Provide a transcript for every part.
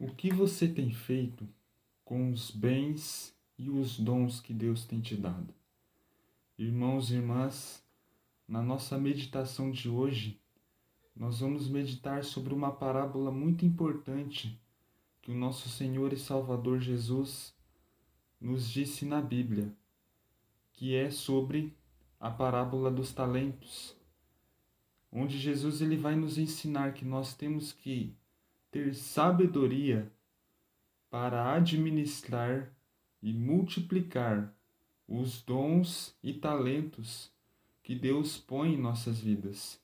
O que você tem feito com os bens e os dons que Deus tem te dado? Irmãos e irmãs, na nossa meditação de hoje, nós vamos meditar sobre uma parábola muito importante que o nosso Senhor e Salvador Jesus nos disse na Bíblia, que é sobre a parábola dos talentos, onde Jesus ele vai nos ensinar que nós temos que ter sabedoria para administrar e multiplicar os dons e talentos que Deus põe em nossas vidas.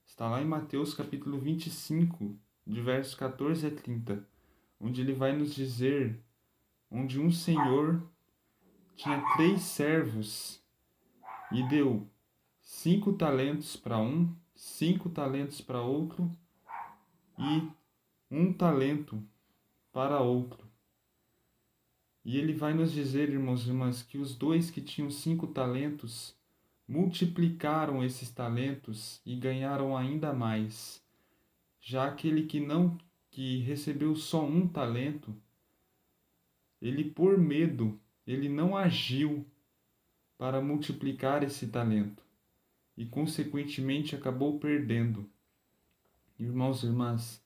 Está lá em Mateus capítulo 25, de versos 14 a 30, onde ele vai nos dizer, onde um senhor tinha 3 servos e deu 5 talentos para um, 5 talentos para outro e 1 talento para outro. E ele vai nos dizer, irmãos e irmãs, que os dois que tinham 5 talentos multiplicaram esses talentos e ganharam ainda mais. Já aquele que recebeu só 1 talento, ele por medo, ele não agiu para multiplicar esse talento e consequentemente acabou perdendo. Irmãos e irmãs,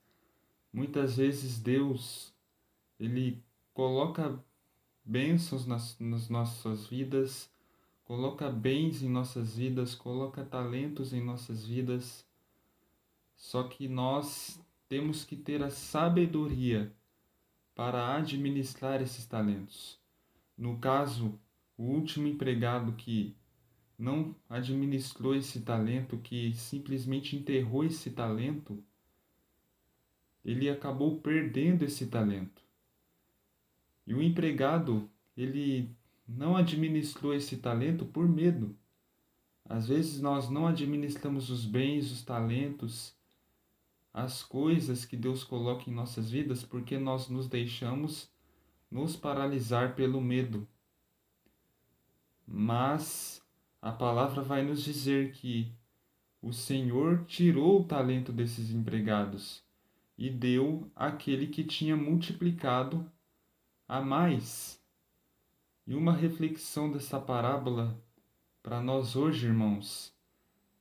muitas vezes Deus, ele coloca bênçãos nas nossas vidas, coloca bens em nossas vidas, coloca talentos em nossas vidas. Só que nós temos que ter a sabedoria para administrar esses talentos. No caso, o último empregado que não administrou esse talento, que simplesmente enterrou esse talento, ele acabou perdendo esse talento. E o empregado, ele não administrou esse talento por medo. Às vezes nós não administramos os bens, os talentos, as coisas que Deus coloca em nossas vidas porque nós nos deixamos nos paralisar pelo medo. Mas a palavra vai nos dizer que o Senhor tirou o talento desses empregados e deu àquele que tinha multiplicado a mais. E uma reflexão dessa parábola para nós hoje, irmãos,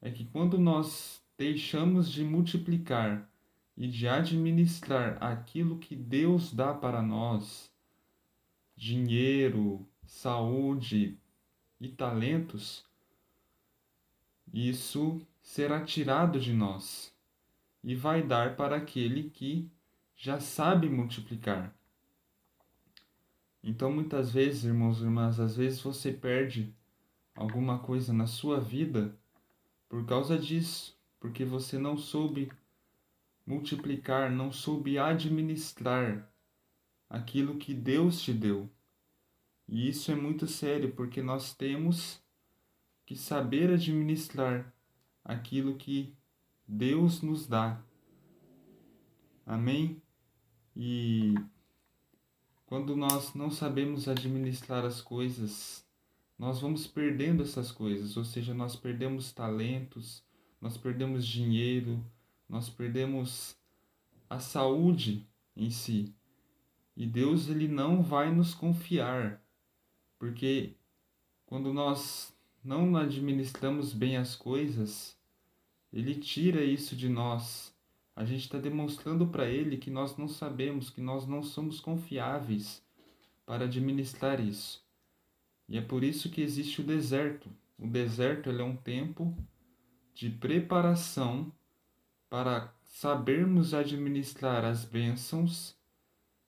é que quando nós deixamos de multiplicar e de administrar aquilo que Deus dá para nós, dinheiro, saúde e talentos, isso será tirado de nós e vai dar para aquele que já sabe multiplicar. Então, muitas vezes, irmãos e irmãs, às vezes você perde alguma coisa na sua vida por causa disso, porque você não soube multiplicar, não soube administrar aquilo que Deus te deu. E isso é muito sério, porque nós temos que saber administrar aquilo que Deus nos dá. Amém? E quando nós não sabemos administrar as coisas, nós vamos perdendo essas coisas, ou seja, nós perdemos talentos, nós perdemos dinheiro, nós perdemos a saúde em si. E Deus ele não vai nos confiar, porque quando nós não administramos bem as coisas, ele tira isso de nós. A gente está demonstrando para ele que nós não sabemos, que nós não somos confiáveis para administrar isso. E é por isso que existe o deserto. O deserto ele é um tempo de preparação para sabermos administrar as bênçãos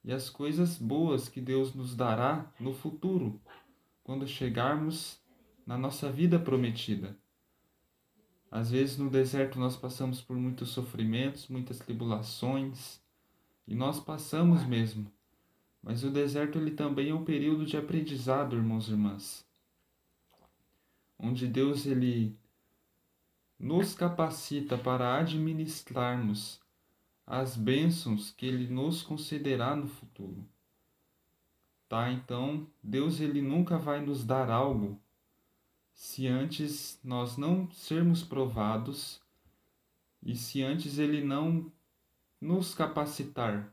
e as coisas boas que Deus nos dará no futuro, quando chegarmos na nossa vida prometida. Às vezes no deserto nós passamos por muitos sofrimentos, muitas tribulações, e nós passamos mesmo. Mas o deserto ele também é um período de aprendizado, irmãos e irmãs, onde Deus ele nos capacita para administrarmos as bênçãos que ele nos concederá no futuro. Tá? Então, Deus ele nunca vai nos dar algo se antes nós não sermos provados e se antes ele não nos capacitar.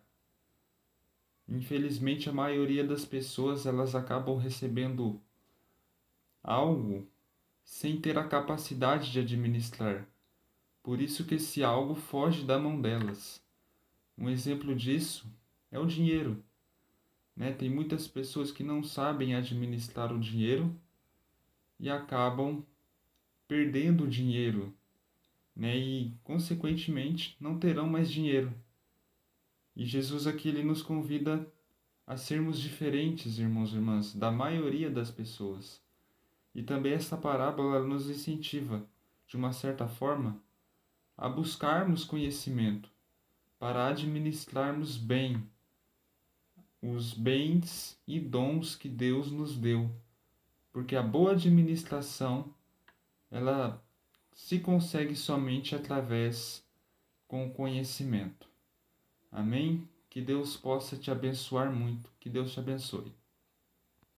Infelizmente, a maioria das pessoas elas acabam recebendo algo sem ter a capacidade de administrar. Por isso que esse algo foge da mão delas. Um exemplo disso é o dinheiro, né? Tem muitas pessoas que não sabem administrar o dinheiro e acabam perdendo o dinheiro, né? E, consequentemente, não terão mais dinheiro. E Jesus aqui ele nos convida a sermos diferentes, irmãos e irmãs, da maioria das pessoas. E também essa parábola ela nos incentiva, de uma certa forma, a buscarmos conhecimento para administrarmos bem os bens e dons que Deus nos deu. Porque a boa administração, ela se consegue somente através com conhecimento. Amém? Que Deus possa te abençoar muito. Que Deus te abençoe.